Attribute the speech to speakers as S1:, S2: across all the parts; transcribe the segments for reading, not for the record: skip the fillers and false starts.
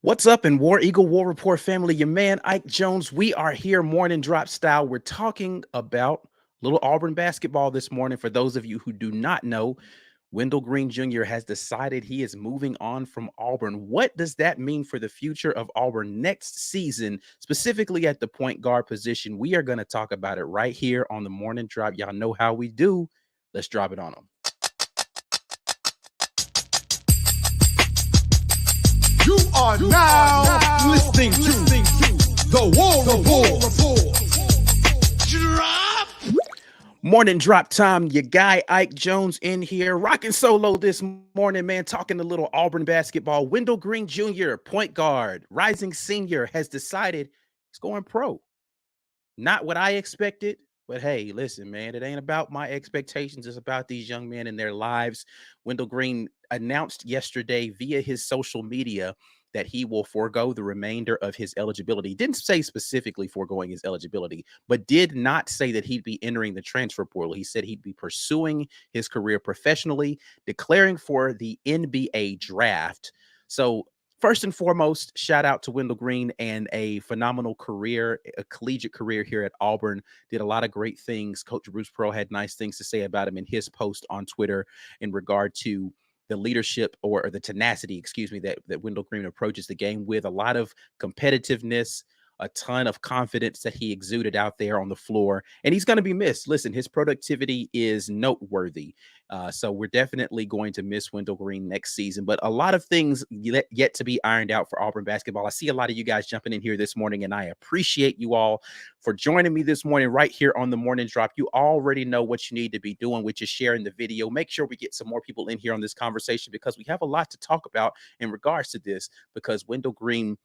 S1: What's up in War Eagle War Report family? Your man Ike Jones. We are here morning drop style. We're talking about little Auburn basketball this morning. For those of you who do not know, Wendell Green Jr. has decided he is moving on from Auburn. What does that mean for the future of Auburn next season, specifically at the point guard position? We are going to talk about it right here on the morning drop. Y'all know how we do. Let's drop it on them.
S2: You are now listening to the War Report. Drop.
S1: Morning drop time. Your guy Ike Jones in here, rocking solo this morning, man. Talking a little Auburn basketball. Wendell Green Jr., point guard, rising senior, has decided he's going pro. Not what I expected, but hey, listen, man, it ain't about my expectations. It's about these young men and their lives. Wendell Green announced yesterday via his social media that he will forego the remainder of his eligibility. He didn't say specifically foregoing his eligibility, but did not say that he'd be entering the transfer portal. He said he'd be pursuing his career professionally, declaring for the NBA draft. So first and foremost, shout out to Wendell Green and a phenomenal career, a collegiate career here at Auburn. Did a lot of great things. Coach Bruce Pearl had nice things to say about him in his post on Twitter in regard to the leadership or the tenacity, excuse me, that Wendell Green approaches the game with. A lot of competitiveness, a ton of confidence that he exuded out there on the floor, and he's going to be missed. Listen, his productivity is noteworthy. So we're definitely going to miss Wendell Green next season, but a lot of things yet to be ironed out for Auburn basketball. I see a lot of you guys jumping in here this morning, and I appreciate you all for joining me this morning right here on the morning drop. You already know what you need to be doing, which is sharing the video. Make sure we get some more people in here on this conversation because we have a lot to talk about in regards to this, because Wendell Green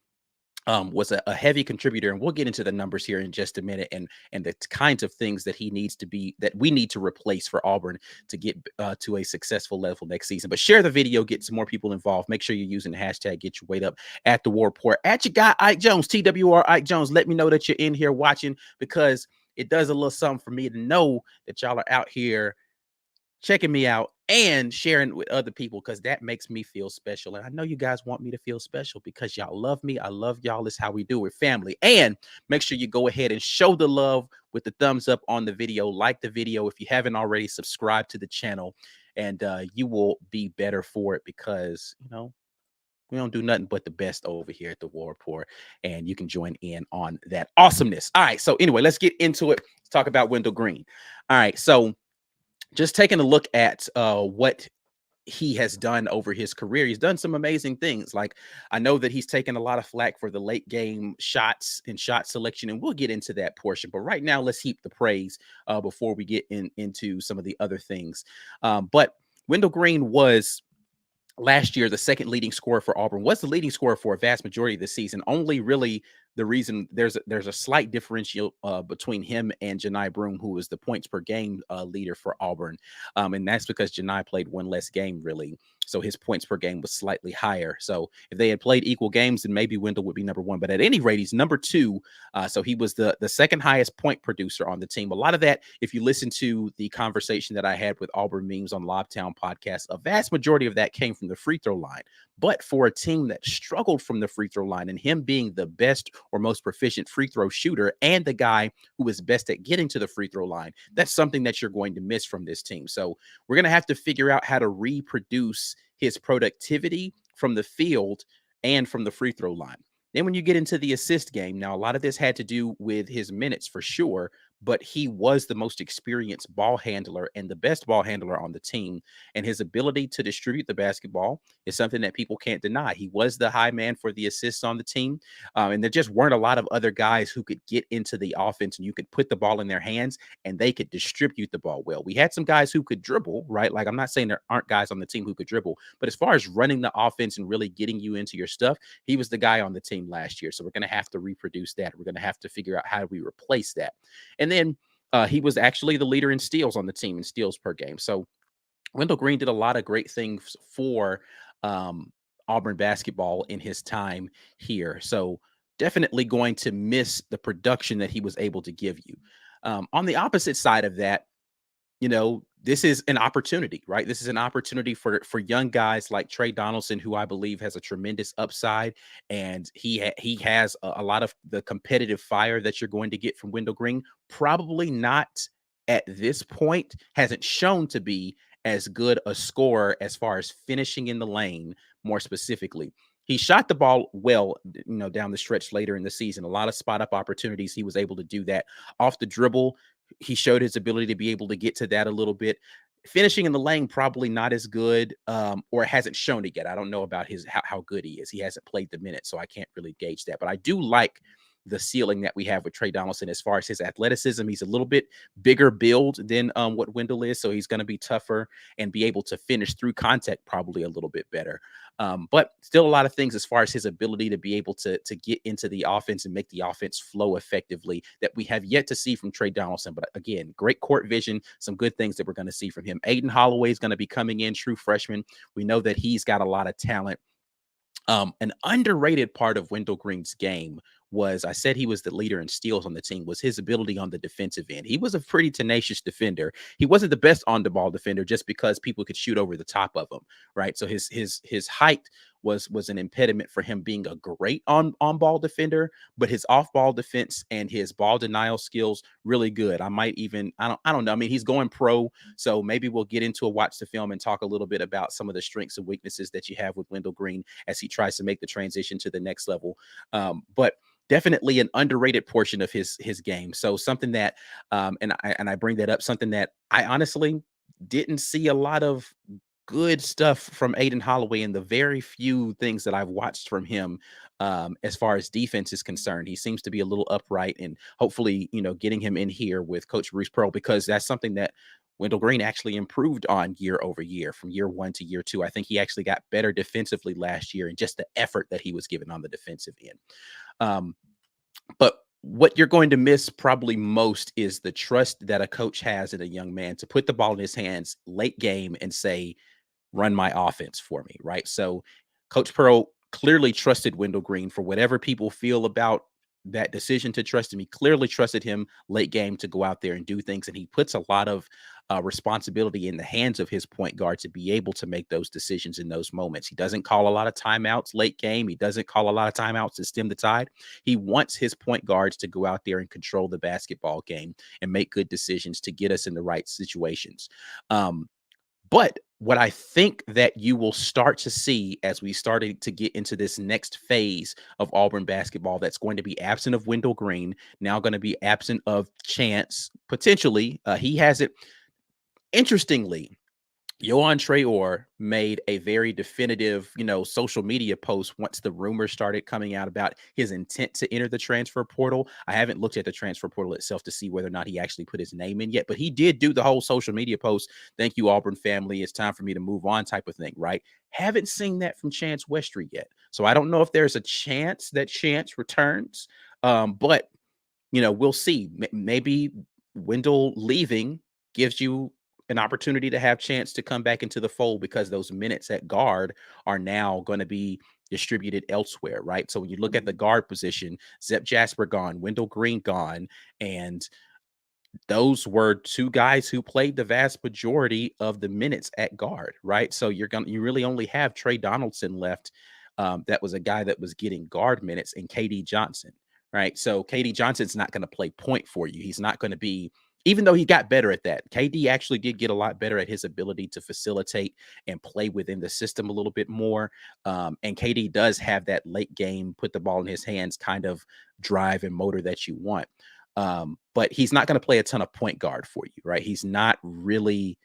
S1: was a heavy contributor, and we'll get into the numbers here in just a minute, and the kinds of things that he needs to be, that we need to replace for Auburn to get to a successful level next season. But share the video, get some more people involved. Make sure you're using the hashtag Get Your Weight Up at the War Report. At your guy Ike Jones, TWR Ike Jones. Let me know that you're in here watching, because it does a little something for me to know that y'all are out here checking me out and sharing with other people, because that makes me feel special. And I know you guys want me to feel special because y'all love me. I love y'all. It's how we do it, family. And make sure you go ahead and show the love with the thumbs up on the video. Like the video if you haven't already. Subscribe to the channel, and you will be better for it, because, you know, we don't do nothing but the best over here at the War Report, and you can join in on that awesomeness. All right. So anyway, let's get into it. Let's talk about Wendell Green. All right. So just taking a look at what he has done over his career. He's done some amazing things. Like, I know that he's taken a lot of flack for the late game shots and shot selection, and we'll get into that portion. But right now, let's heap the praise before we get into some of the other things. But Wendell Green was last year the second leading scorer for Auburn, was the leading scorer for a vast majority of the season. Only really the reason there's a slight differential between him and Janai Broome, who was the points per game leader for Auburn, and that's because Janai played one less game, really, so his points per game was slightly higher. So if they had played equal games, then maybe Wendell would be number one, but at any rate, he's number two. So he was the second highest point producer on the team. A lot of that, if you listen to the conversation that I had with Auburn Memes on Lobtown podcast, a vast majority of that came from the free throw line. But for a team that struggled from the free throw line, and him being the best or most proficient free throw shooter and the guy who is best at getting to the free throw line, that's something that you're going to miss from this team. So we're going to have to figure out how to reproduce his productivity from the field and from the free throw line. Then when you get into the assist game, now a lot of this had to do with his minutes for sure, but he was the most experienced ball handler and the best ball handler on the team. And his ability to distribute the basketball is something that people can't deny. He was the high man for the assists on the team. And there just weren't a lot of other guys who could get into the offense and you could put the ball in their hands and they could distribute the ball well. We had some guys who could dribble, right? Like, I'm not saying there aren't guys on the team who could dribble, but as far as running the offense and really getting you into your stuff, he was the guy on the team last year. So we're going to have to reproduce that. We're going to have to figure out how do we replace that. And then he was actually the leader in steals on the team, in steals per game. So Wendell Green did a lot of great things for Auburn basketball in his time here. So definitely going to miss the production that he was able to give you. On the opposite side of that, you know, this is an opportunity, right? This is an opportunity for young guys like Trey Donaldson, who I believe has a tremendous upside, and he has a lot of the competitive fire that you're going to get from Wendell Green. Probably not at this point, hasn't shown to be as good a scorer as far as finishing in the lane, more specifically. He shot the ball well, down the stretch later in the season. A lot of spot up opportunities. He was able to do that off the dribble. He showed his ability to be able to get to that a little bit. Finishing in the lane, probably not as good, or hasn't shown it yet. I don't know about how good he is. He hasn't played the minute, so I can't really gauge that. But I do like the ceiling that we have with Trey Donaldson as far as his athleticism. He's a little bit bigger build than what Wendell is, so he's going to be tougher and be able to finish through contact probably a little bit better. But still a lot of things as far as his ability to be able to get into the offense and make the offense flow effectively that we have yet to see from Trey Donaldson. But again, great court vision, some good things that we're going to see from him. Aiden Holloway is going to be coming in, true freshman. We know that he's got a lot of talent. An underrated part of Wendell Green's game was, I said he was the leader in steals on the team, was his ability on the defensive end. He was a pretty tenacious defender. He wasn't the best on the ball defender just because people could shoot over the top of him, right? So his height was an impediment for him being a great on ball defender, but his off ball defense and his ball denial skills really good. I don't know. I mean, he's going pro, so maybe we'll get into watch the film and talk a little bit about some of the strengths and weaknesses that you have with Wendell Green as he tries to make the transition to the next level. But definitely an underrated portion of his game. So something that and I bring that up, something that I honestly didn't see a lot of good stuff from Aiden Holloway in the very few things that I've watched from him, as far as defense is concerned. He seems to be a little upright, and hopefully, getting him in here with Coach Bruce Pearl, because that's something that Wendell Green actually improved on year over year from year 1 to year 2. I think he actually got better defensively last year, and just the effort that he was given on the defensive end. But what you're going to miss probably most is the trust that a coach has in a young man to put the ball in his hands late game and say, run my offense for me, right? So Coach Pearl clearly trusted Wendell Green. For whatever people feel about that decision to trust him, he clearly trusted him late game to go out there and do things. And he puts a lot of responsibility in the hands of his point guard to be able to make those decisions in those moments. He doesn't call a lot of timeouts late game. He doesn't call a lot of timeouts to stem the tide. He wants his point guards to go out there and control the basketball game and make good decisions to get us in the right situations. But what I think that you will start to see as we started to get into this next phase of Auburn basketball, that's going to be absent of Wendell Green, now going to be absent of Chance, potentially. He has it. Interestingly, Trey Orr made a very definitive, social media post once the rumors started coming out about his intent to enter the transfer portal. I haven't looked at the transfer portal itself to see whether or not he actually put his name in yet, but he did do the whole social media post. Thank you, Auburn family. It's time for me to move on type of thing, right? Haven't seen that from Chance Westry yet. So I don't know if there's a chance that Chance returns, but, we'll see. Maybe Wendell leaving gives you an opportunity to have Chance to come back into the fold, because those minutes at guard are now going to be distributed elsewhere, right? So when you look at the guard position, Zep Jasper gone, Wendell Green gone, and those were two guys who played the vast majority of the minutes at guard, right? So you really only have Trey Donaldson left. That was a guy that was getting guard minutes, and KD Johnson, right? So KD Johnson's not going to play point for you. He's not going to be, even though he got better at that. KD actually did get a lot better at his ability to facilitate and play within the system a little bit more. And KD does have that late game, put the ball in his hands kind of drive and motor that you want. But he's not going to play a ton of point guard for you, right? He's not really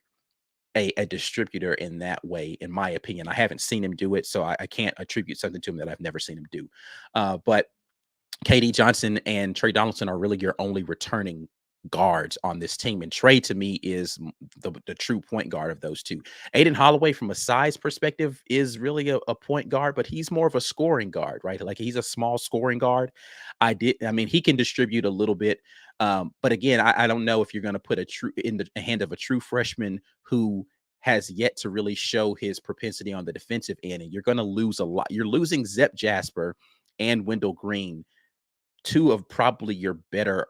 S1: a distributor in that way, in my opinion. I haven't seen him do it, so I can't attribute something to him that I've never seen him do. But KD Johnson and Trey Donaldson are really your only returning guards on this team. And Trey, to me, is the true point guard of those two. Aiden Holloway, from a size perspective, is really a point guard, but he's more of a scoring guard, right? Like, he's a small scoring guard. He can distribute a little bit. But again, I don't know if you're going to put in the hand of a true freshman who has yet to really show his propensity on the defensive end, and you're going to lose a lot. You're losing Zep Jasper and Wendell Green, two of probably your better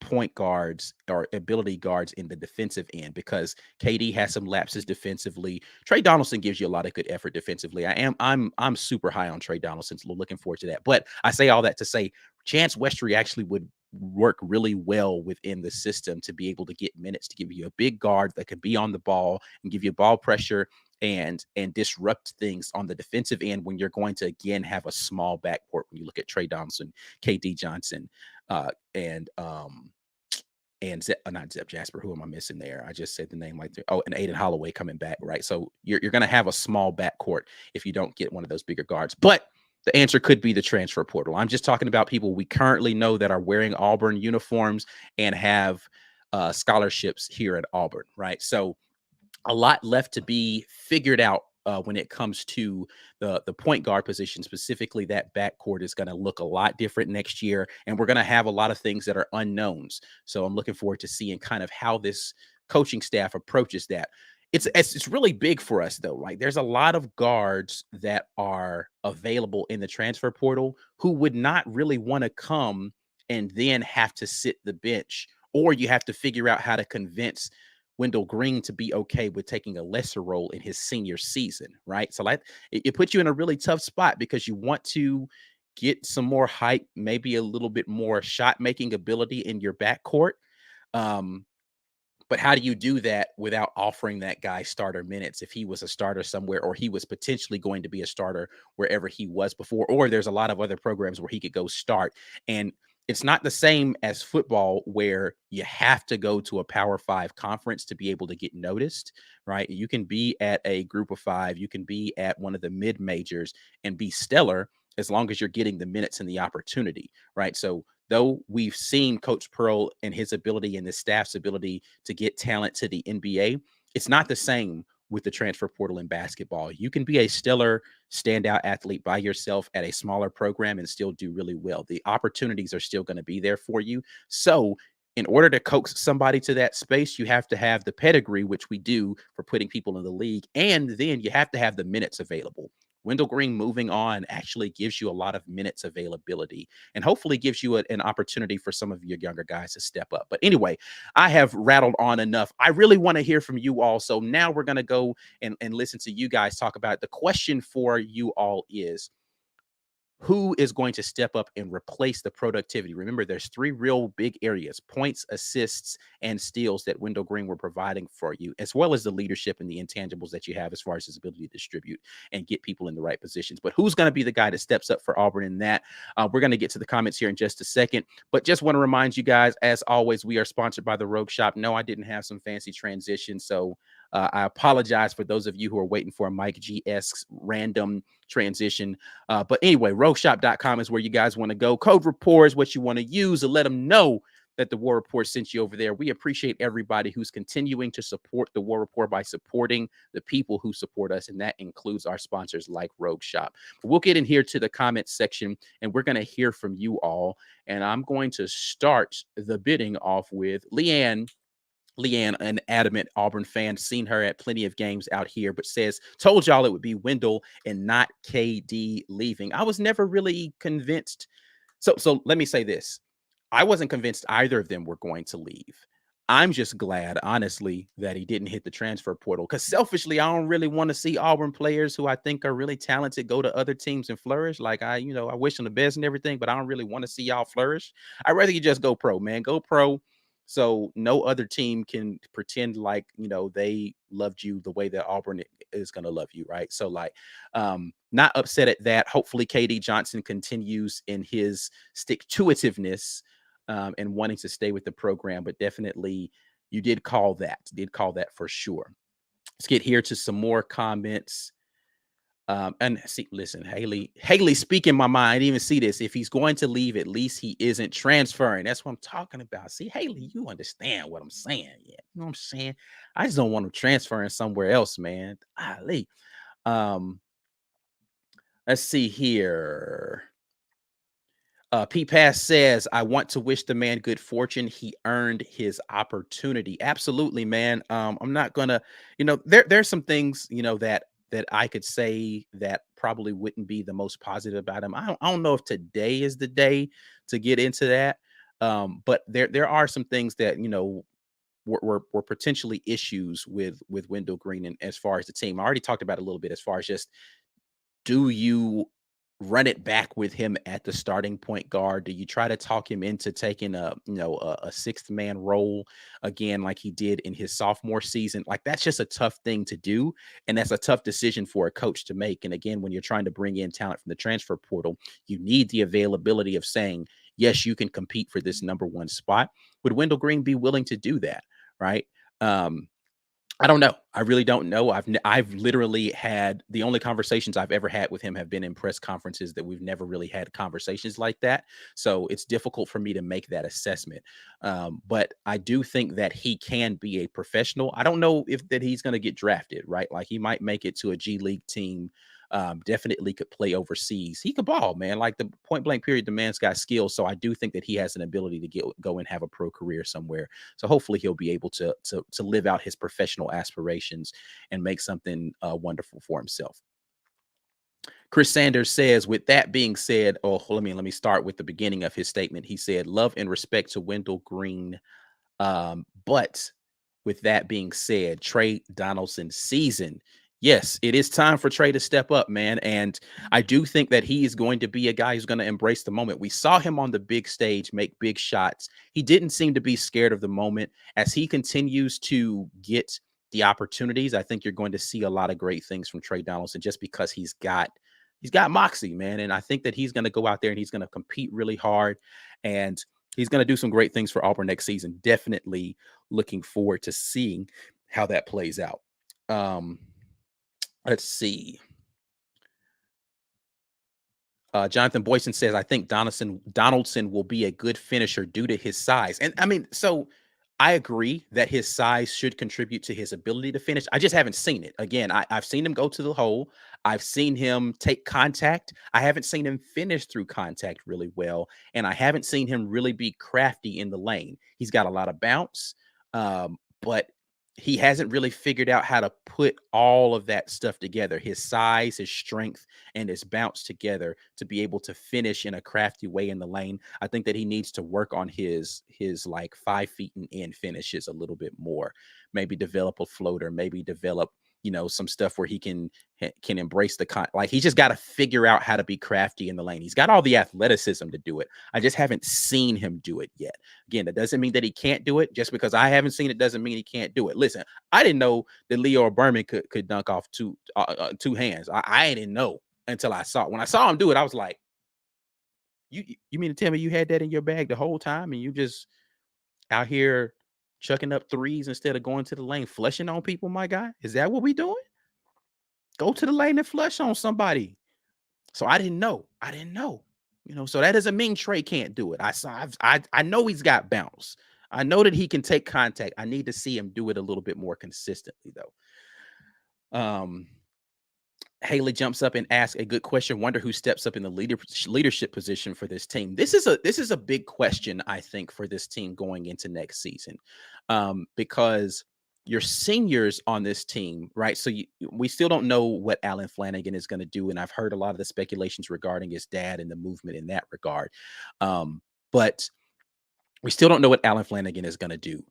S1: point guards or ability guards in the defensive end, because KD has some lapses defensively. Trey Donaldson gives you a lot of good effort defensively. I'm super high on Trey Donaldson. So looking forward to that. But I say all that to say Chance Westry actually would work really well within the system to be able to get minutes, to give you a big guard that can be on the ball and give you ball pressure and disrupt things on the defensive end when you're going to again have a small backcourt. When you look at Trey Donaldson, KD Johnson, and not Zep Jasper. Who am I missing there? I just said the name like, oh, and Aiden Holloway coming back, right? So you're going to have a small backcourt if you don't get one of those bigger guards. But the answer could be the transfer portal. I'm just talking about people we currently know that are wearing Auburn uniforms and have scholarships here at Auburn, right? So a lot left to be figured out when it comes to the point guard position. Specifically, that backcourt is going to look a lot different next year, and we're going to have a lot of things that are unknowns. So I'm looking forward to seeing kind of how this coaching staff approaches that. It's really big for us, though, right? There's a lot of guards that are available in the transfer portal who would not really want to come and then have to sit the bench, or you have to figure out how to convince Wendell Green to be okay with taking a lesser role in his senior season, right? So like it puts you in a really tough spot because you want to get some more height, maybe a little bit more shot making ability in your backcourt. But how do you do that without offering that guy starter minutes if he was a starter somewhere, or he was potentially going to be a starter wherever he was before, or there's a lot of other programs where he could go start? And it's not the same as football where you have to go to a Power 5 conference to be able to get noticed, right? You can be at a group of 5, you can be at one of the mid majors and be stellar as long as you're getting the minutes and the opportunity, right? So though we've seen Coach Pearl and his ability and the staff's ability to get talent to the NBA, it's not the same with the transfer portal in basketball. You can be a stellar standout athlete by yourself at a smaller program and still do really well. The opportunities are still going to be there for you. So in order to coax somebody to that space, you have to have the pedigree, which we do for putting people in the league. And then you have to have the minutes available. Wendell Green moving on actually gives you a lot of minutes availability and hopefully gives you an opportunity for some of your younger guys to step up. But anyway, I have rattled on enough. I really want to hear from you all. So now we're going to go and listen to you guys talk about it. The question for you all is, who is going to step up and replace the productivity? Remember, there's 3 real big areas: points, assists, and steals that Wendell Green were providing for you, as well as the leadership and the intangibles that you have as far as his ability to distribute and get people in the right positions. But who's going to be the guy that steps up for Auburn in that? We're going to get to the comments here in just a second, but just want to remind you guys, as always, we are sponsored by the Rogue Shop. No, I didn't have some fancy transition, so I apologize for those of you who are waiting for a Mike G-esque random transition. But anyway, rogueshop.com is where you guys want to go. Code RAPPORT is what you want to use to let them know that the War Report sent you over there. We appreciate everybody who's continuing to support the War Report by supporting the people who support us, and that includes our sponsors like Rogue Shop. But we'll get in here to the comments section, and we're going to hear from you all. And I'm going to start the bidding off with Leanne, an adamant Auburn fan, seen her at plenty of games out here, but says, told y'all it would be Wendell and not KD leaving. I was never really convinced. So let me say this. I wasn't convinced either of them were going to leave. I'm just glad, honestly, that he didn't hit the transfer portal, because selfishly, I don't really want to see Auburn players who I think are really talented go to other teams and flourish. Like I wish them the best and everything, but I don't really want to see y'all flourish. I'd rather you just go pro, man. Go pro. So no other team can pretend like, they loved you the way that Auburn is going to love you, right? So not upset at that. Hopefully KD Johnson continues in his stick-to-itiveness and wanting to stay with the program, but definitely you did call that for sure. Let's get here to some more comments. And see, listen, Haley speaking my mind. I didn't even see this. If he's going to leave, at least he isn't transferring. That's what I'm talking about. See, Haley, you understand what I'm saying. Yeah. You know what I'm saying? I just don't want him transferring somewhere else, man. Haley. Let's see here. P Pass says, I want to wish the man good fortune. He earned his opportunity. Absolutely, man. I'm not gonna, there's some things, that I could say that probably wouldn't be the most positive about him. I don't know if today is the day to get into that. But there are some things that were potentially issues with Wendell Green and as far as the team. I already talked about it a little bit as far as just do you run it back with him at the starting point guard? Do you try to talk him into taking a sixth man role again, like he did in his sophomore season? Like that's just a tough thing to do, and that's a tough decision for a coach to make. And again, when you're trying to bring in talent from the transfer portal, you need the availability of saying, yes, you can compete for this number one spot. Would Wendell Green be willing to do that? Right. Um, I don't know. I really don't know. I've literally had the only conversations I've ever had with him have been in press conferences that we've never really had conversations like that. So it's difficult for me to make that assessment. But I do think that he can be a professional. I don't know if that he's going to get drafted, right? Like he might make it to a G League team. Definitely could play overseas. He could ball, man. Like the point blank period, the man's got skills. So I do think that he has an ability to go and have a pro career somewhere. So hopefully he'll be able to live out his professional aspirations and make something wonderful for himself. Chris Sanders says, with that being said, let me start with the beginning of his statement. He said, love and respect to Wendell Green. But with that being said, Trey Donaldson season. Yes, it is time for Trey to step up, man. And I do think that he is going to be a guy who's going to embrace the moment. We saw him on the big stage make big shots. He didn't seem to be scared of the moment. As he continues to get the opportunities, I think you're going to see a lot of great things from Trey Donaldson just because he's got moxie, man. And I think that he's going to go out there and he's going to compete really hard. And he's going to do some great things for Auburn next season. Definitely looking forward to seeing how that plays out. Let's see. Jonathan Boyson says, I think Donaldson will be a good finisher due to his size. And I mean, so I agree that his size should contribute to his ability to finish. I just haven't seen it. Again, I've seen him go to the hole. I've seen him take contact. I haven't seen him finish through contact really well. And I haven't seen him really be crafty in the lane. He's got a lot of bounce, but he hasn't really figured out how to put all of that stuff together, his size, his strength, and his bounce together to be able to finish in a crafty way in the lane. I think that he needs to work on his like 5 feet and in finishes a little bit more. Maybe develop a floater, maybe develop, some stuff where he can embrace like he's just got to figure out how to be crafty in the lane. He's got all the athleticism to do it. I just haven't seen him do it yet. Again, that doesn't mean that he can't do it. Just because I haven't seen it doesn't mean he can't do it. Listen, I didn't know that Leo Berman could dunk off two hands. I didn't know until I saw it. When I saw him do it, I was like, you mean to tell me you had that in your bag the whole time and you just out here chucking up threes instead of going to the lane, flushing on people, my guy? Is that what we doing? Go to the lane and flush on somebody. So I didn't know. So that doesn't mean Trey can't do it. I know he's got bounce. I know that he can take contact. I need to see him do it a little bit more consistently, though. Haley jumps up and asks a good question. Wonder who steps up in the leadership position for this team. This is a big question, I think, for this team going into next season, because your seniors on this team, right? So we still don't know what Alan Flanagan is going to do, and I've heard a lot of the speculations regarding his dad and the movement in that regard, but we still don't know what Alan Flanagan is going to do.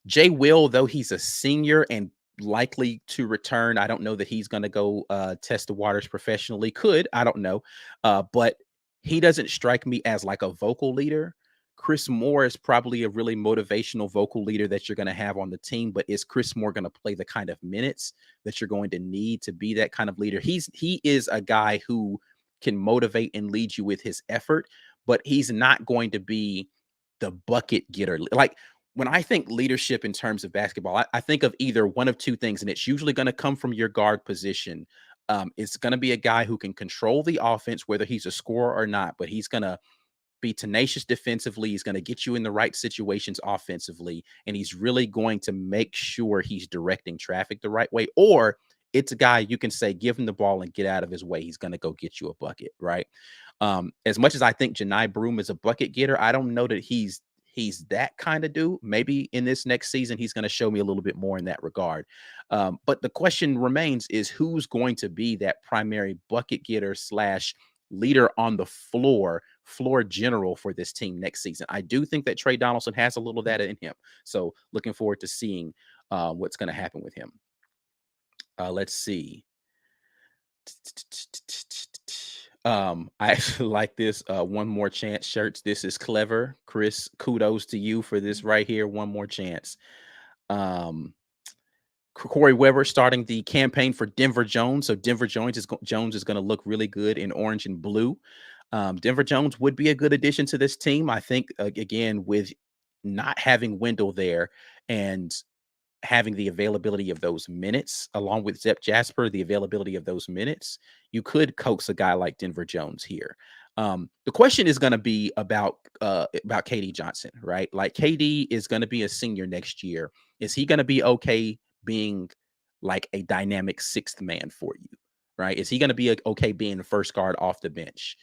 S1: Jay Will, though he's a senior and likely to return, I don't know that he's going to go test the waters professionally. Could, I don't know. But he doesn't strike me as like a vocal leader. Chris Moore is probably a really motivational vocal leader that you're going to have on the team, but is Chris Moore going to play the kind of minutes that you're going to need to be that kind of leader? He is a guy who can motivate and lead you with his effort, but he's not going to be the bucket getter. Like when I think leadership in terms of basketball, I think of either one of two things, and it's usually going to come from your guard position. It's going to be a guy who can control the offense, whether he's a scorer or not, but he's going to be tenacious defensively. He's going to get you in the right situations offensively, and he's really going to make sure he's directing traffic the right way. Or it's a guy you can say, give him the ball and get out of his way. He's going to go get you a bucket, right? As much as I think Janai Broome is a bucket getter, I don't know that he's that kind of dude. Maybe in this next season, he's going to show me a little bit more in that regard. But the question remains is who's going to be that primary bucket getter / leader on the floor floor general for this team next season. I do think that Trey Donaldson has a little of that in him. So looking forward to seeing what's going to happen with him. Let's see. I actually like this one more chance shirts. This is clever. Chris, kudos to you for this right here. One more chance. Corey Weber starting the campaign for Denver Jones. So Denver Jones is going to look really good in orange and blue. Denver Jones would be a good addition to this team. I think, again, with not having Wendell there and having the availability of those minutes, along with Zep Jasper, the availability of those minutes, you could coax a guy like Denver Jones here. The question is going to be about KD Johnson, right? Like KD is going to be a senior next year. Is he going to be okay being like a dynamic sixth man for you, right? Is he going to be okay being the first guard off the bench?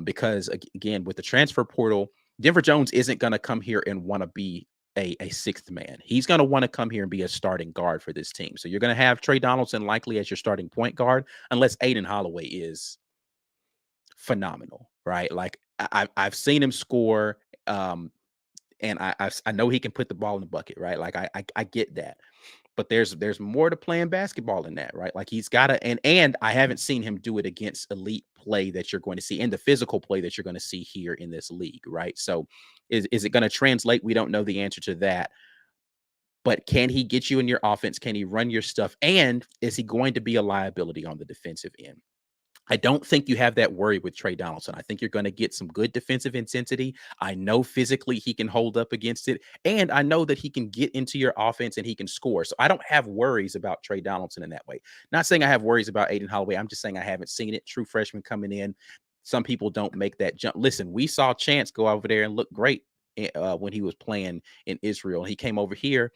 S1: Because again, with the transfer portal, Denver Jones isn't going to come here and want to be a sixth man. He's going to want to come here and be a starting guard for this team. So you're going to have Trey Donaldson likely as your starting point guard, unless Aiden Holloway is phenomenal, right? Like I've seen him score, and I know he can put the ball in the bucket, right? Like I get that. But there's more to playing basketball than that, right? Like he's got to, and I haven't seen him do it against elite play that you're going to see, and the physical play that you're going to see here in this league, right? So is it going to translate? We don't know the answer to that. But can he get you in your offense? Can he run your stuff? And is he going to be a liability on the defensive end? I don't think you have that worry with Trey Donaldson. I think you're going to get some good defensive intensity. I know physically he can hold up against it, and I know that he can get into your offense and he can score. So I don't have worries about Trey Donaldson in that way. Not saying I have worries about Aiden Holloway. I'm just saying I haven't seen it. True freshman coming in. Some people don't make that jump. Listen, we saw Chance go over there and look great when he was playing in Israel. He came over here,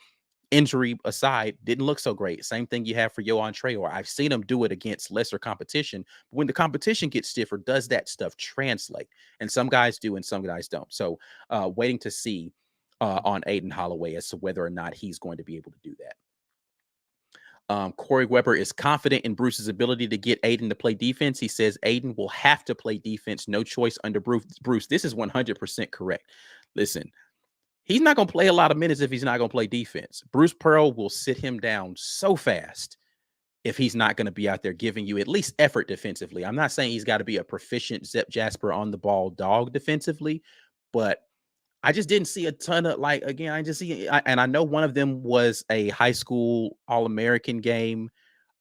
S1: injury aside, didn't look so great. Same thing you have for Yohan Trey Orr. I've seen him do it against lesser competition. But when the competition gets stiffer, does that stuff translate? And some guys do and some guys don't. So waiting to see on Aiden Holloway as to whether or not he's going to be able to do that. Corey Weber is confident in Bruce's ability to get Aiden to play defense. He says Aiden will have to play defense. No choice under Bruce. This is 100% correct. Listen, he's not going to play a lot of minutes if he's not going to play defense. Bruce Pearl will sit him down so fast if he's not going to be out there giving you at least effort defensively. I'm not saying he's got to be a proficient Zep Jasper on the ball dog defensively, but I just didn't see a ton of, like, again, and I know one of them was a high school All-American game,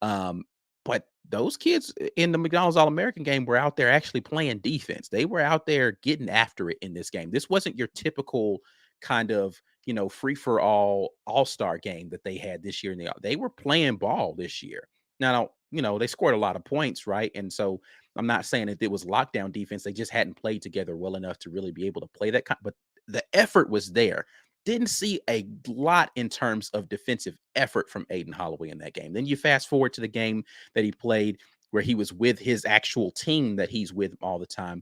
S1: but those kids in the McDonald's All-American game were out there actually playing defense. They were out there getting after it in this game. This wasn't your typical kind of, free-for-all all-star game that they had this year. They were playing ball this year. Now, they scored a lot of points, right? And so I'm not saying that it was lockdown defense. They just hadn't played together well enough to really be able to play that. But the effort was there. Didn't see a lot in terms of defensive effort from Aiden Holloway in that game. Then you fast forward to the game that he played where he was with his actual team that he's with all the time.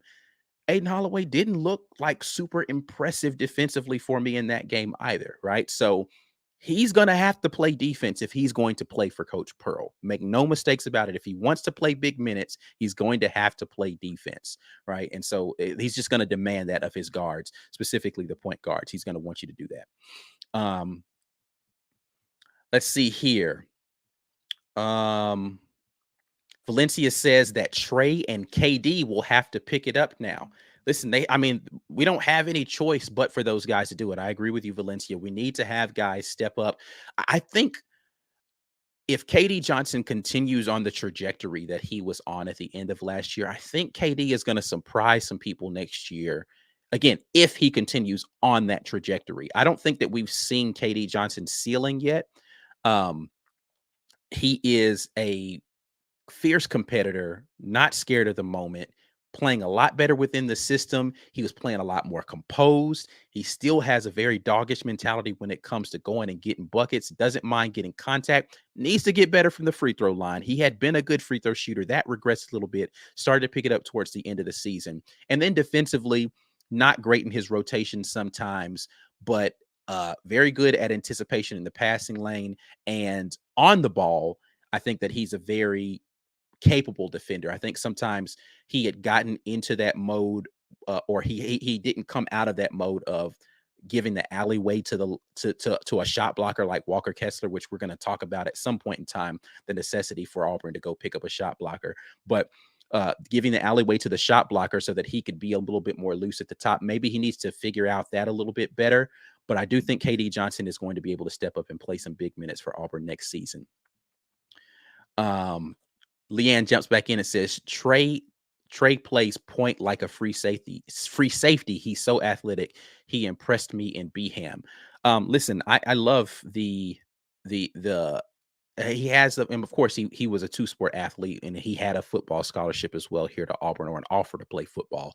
S1: Aiden Holloway didn't look like super impressive defensively for me in that game either, right? So he's going to have to play defense if he's going to play for Coach Pearl. Make no mistakes about it. If he wants to play big minutes, he's going to have to play defense, right? And so he's just going to demand that of his guards, specifically the point guards. He's going to want you to do that. Let's see here. Valencia says that Trey and KD will have to pick it up now. Listen, we don't have any choice but for those guys to do it. I agree with you, Valencia. We need to have guys step up. I think if KD Johnson continues on the trajectory that he was on at the end of last year, I think KD is going to surprise some people next year. Again, if he continues on that trajectory. I don't think that we've seen KD Johnson's ceiling yet. He is a fierce competitor, not scared of the moment, playing a lot better within the system. He was playing a lot more composed. He still has a very doggish mentality when it comes to going and getting buckets. Doesn't mind getting contact. Needs to get better from the free throw line. He had been a good free throw shooter. That regressed a little bit. Started to pick it up towards the end of the season. And then defensively, not great in his rotation sometimes, but very good at anticipation in the passing lane. And on the ball, I think that he's a very capable defender. I think sometimes he had gotten into that mode or he didn't come out of that mode of giving the alleyway to a shot blocker like Walker Kessler, which we're going to talk about at some point in time, the necessity for Auburn to go pick up a shot blocker. But giving the alleyway to the shot blocker so that he could be a little bit more loose at the top. Maybe he needs to figure out that a little bit better. But I do think KD Johnson is going to be able to step up and play some big minutes for Auburn next season. Leanne jumps back in and says, Trey plays point like a free safety. He's so athletic. He impressed me in Beham. Listen, I love he has, and of course he was a two-sport athlete, and he had a football scholarship as well here to Auburn, or an offer to play football.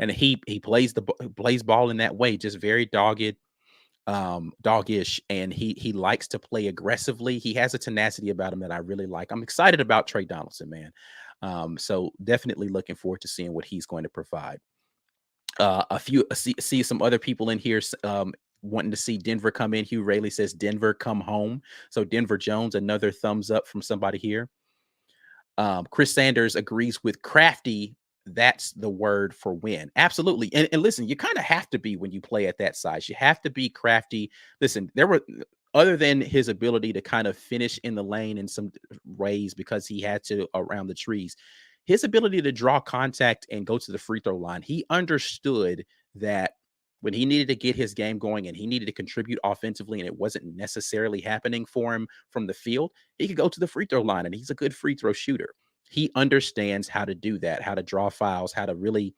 S1: And he plays ball in that way, just very doggish, and he likes to play aggressively. He has a tenacity about him that I really like. I'm excited about Trey Donaldson, man. So definitely looking forward to seeing what he's going to provide. See some other people in here wanting to see Denver come in. Hugh Rayleigh says Denver come home. So Denver Jones, another thumbs up from somebody here. Chris Sanders agrees with Crafty. That's the word for win. Absolutely. And listen, you kind of have to be when you play at that size. You have to be crafty. Listen, there were, other than his ability to kind of finish in the lane in some ways because he had to around the trees, his ability to draw contact and go to the free throw line, he understood that when he needed to get his game going and he needed to contribute offensively and it wasn't necessarily happening for him from the field, he could go to the free throw line, and he's a good free throw shooter. He understands how to do that, how to draw fouls, how to really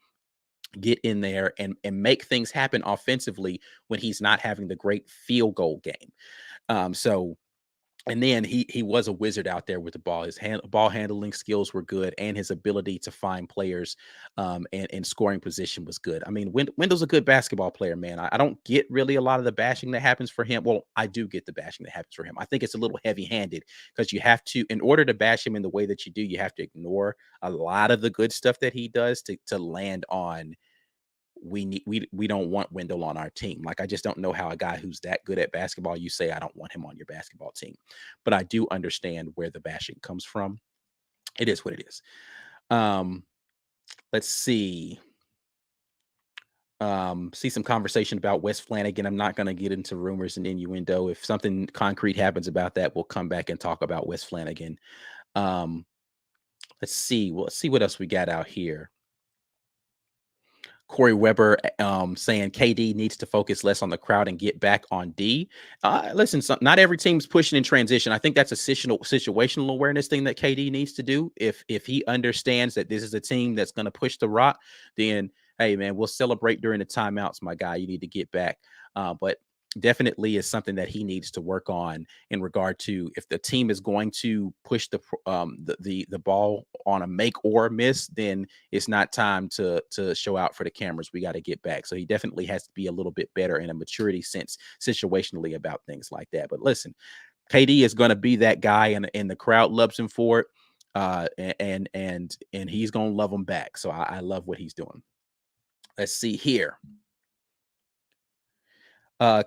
S1: get in there and make things happen offensively when he's not having the great field goal game. And then he was a wizard out there with the ball. His ball handling skills were good, and his ability to find players and scoring position was good. I mean, Wendell's a good basketball player, man. I don't get really a lot of the bashing that happens for him. Well, I do get the bashing that happens for him. I think it's a little heavy-handed because you have to, in order to bash him in the way that you do, you have to ignore a lot of the good stuff that he does to land on we don't want Wendell on our team. Like, I just don't know how a guy who's that good at basketball, you say, I don't want him on your basketball team. But I do understand where the bashing comes from. It is what it is. Let's see. See some conversation about Wes Flanagan. I'm not going to get into rumors and innuendo. If something concrete happens about that, we'll come back and talk about Wes Flanagan. Let's see. Well, let's see what else we got out here. Corey Weber saying KD needs to focus less on the crowd and get back on D. Listen, not every team's pushing in transition. I think that's a situational awareness thing that KD needs to do. If he understands that this is a team that's going to push the rock, then, hey, man, we'll celebrate during the timeouts, my guy. You need to get back. But definitely is something that he needs to work on in regard to if the team is going to push the ball on a make or miss, then it's not time to show out for the cameras. We got to get back. So he definitely has to be a little bit better in a maturity sense situationally about things like that. But listen, KD is going to be that guy, and the crowd loves him for it. And he's going to love him back. So I love what he's doing. Let's see here.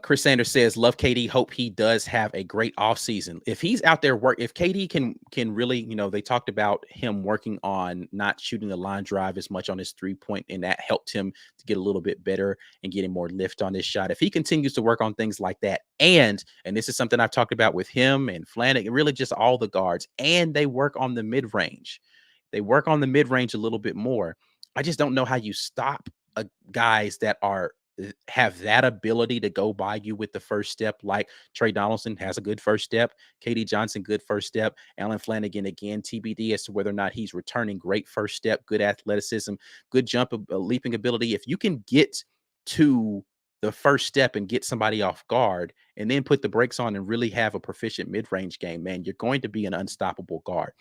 S1: Chris Sanders says, love KD. Hope he does have a great offseason. If he's out there if KD can really, they talked about him working on not shooting the line drive as much on his 3-point, and that helped him to get a little bit better and getting more lift on his shot. If he continues to work on things like that, and this is something I've talked about with him and Flanagan, really just all the guards, and they work on the mid-range. They work on the mid-range a little bit more. I just don't know how you stop guys that have that ability to go by you with the first step. Like Trey Donaldson has a good first step, KD Johnson, good first step, Alan Flanagan, again, TBD as to whether or not he's returning, great first step, good athleticism, good jump, leaping ability. If you can get to the first step and get somebody off guard and then put the brakes on and really have a proficient mid-range game, man, you're going to be an unstoppable guard.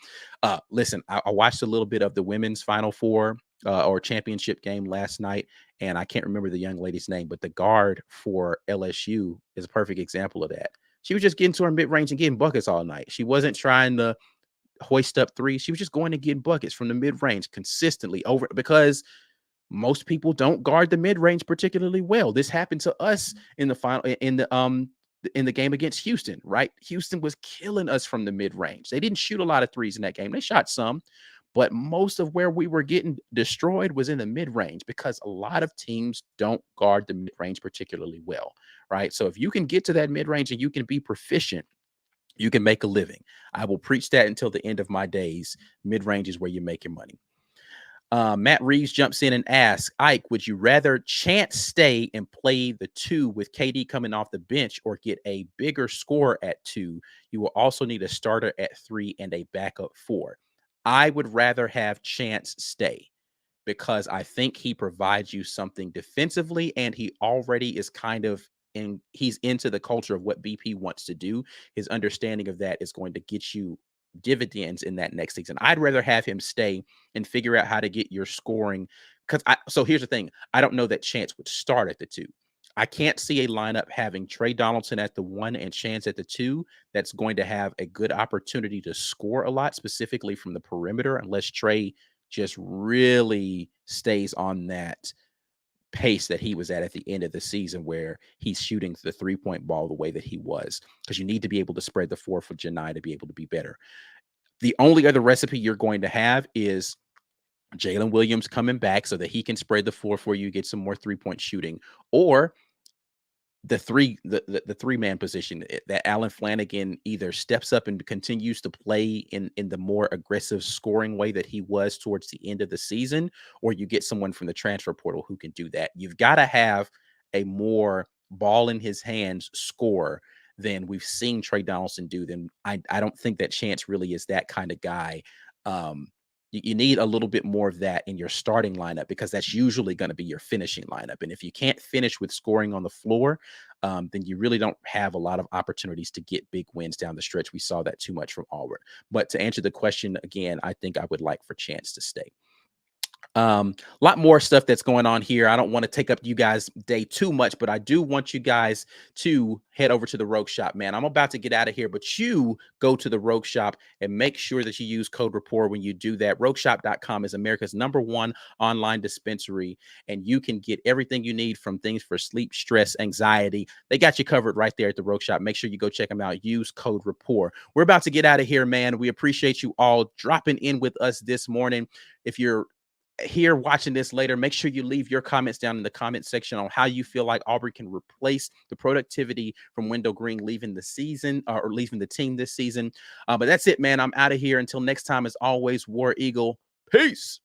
S1: Listen, I watched a little bit of the women's Final Four or championship game last night, and I can't remember the young lady's name, but the guard for LSU is a perfect example of that. She was just getting to her mid-range and getting buckets all night. She wasn't trying to hoist up threes. She was just going to get buckets from the mid-range consistently over, because most people don't guard the mid-range particularly well. This happened to us in the final, in the game against Houston, right? Houston was killing us from the mid-range. They didn't shoot a lot of threes in that game. They shot some, But most of where we were getting destroyed was in the mid range because a lot of teams don't guard the mid range particularly well, right? So if you can get to that mid range and you can be proficient, you can make a living. I will preach that until the end of my days. Mid range is where you make your money. Matt Reeves jumps in and asks, Ike, would you rather Chance stay and play the two with KD coming off the bench or get a bigger score at two? You will also need a starter at three and a backup four. I would rather have Chance stay because I think he provides you something defensively and he already is kind of he's into the culture of what BP wants to do. His understanding of that is going to get you dividends in that next season. I'd rather have him stay and figure out how to get your scoring. So here's the thing. I don't know that Chance would start at the two. I can't see a lineup having Trey Donaldson at the one and Chance at the two that's going to have a good opportunity to score a lot, specifically from the perimeter, unless Trey just really stays on that pace that he was at the end of the season where he's shooting the three-point ball the way that he was, because you need to be able to spread the floor for Janai to be able to be better. The only other recipe you're going to have is Jalen Williams coming back so that he can spread the floor for you, get some more three-point shooting, or the three-man position that Allen Flanigan either steps up and continues to play in the more aggressive scoring way that he was towards the end of the season, or you get someone from the transfer portal who can do that. You've got to have a more ball in his hands score than we've seen Trey Donaldson do. Then I don't think that Chance really is that kind of guy. You need a little bit more of that in your starting lineup because that's usually going to be your finishing lineup. And if you can't finish with scoring on the floor, then you really don't have a lot of opportunities to get big wins down the stretch. We saw that too much from Auburn. But to answer the question again, I think I would like for Chance to stay. A lot more stuff that's going on here. I don't want to take up you guys' day too much, but I do want you guys to head over to the Rogue Shop, man. I'm about to get out of here, but you go to the Rogue Shop and make sure that you use code RAPPORT when you do that. RogueShop.com is America's #1 online dispensary, and you can get everything you need from things for sleep, stress, anxiety. They got you covered right there at the Rogue Shop. Make sure you go check them out. Use code RAPPORT. We're about to get out of here, man. We appreciate you all dropping in with us this morning. If you're here watching this later, make sure you leave your comments down in the comment section on how you feel like Auburn can replace the productivity from Wendell Green leaving the season or leaving the team this season. But that's it, man. I'm out of here. Until next time, as always, War Eagle. Peace.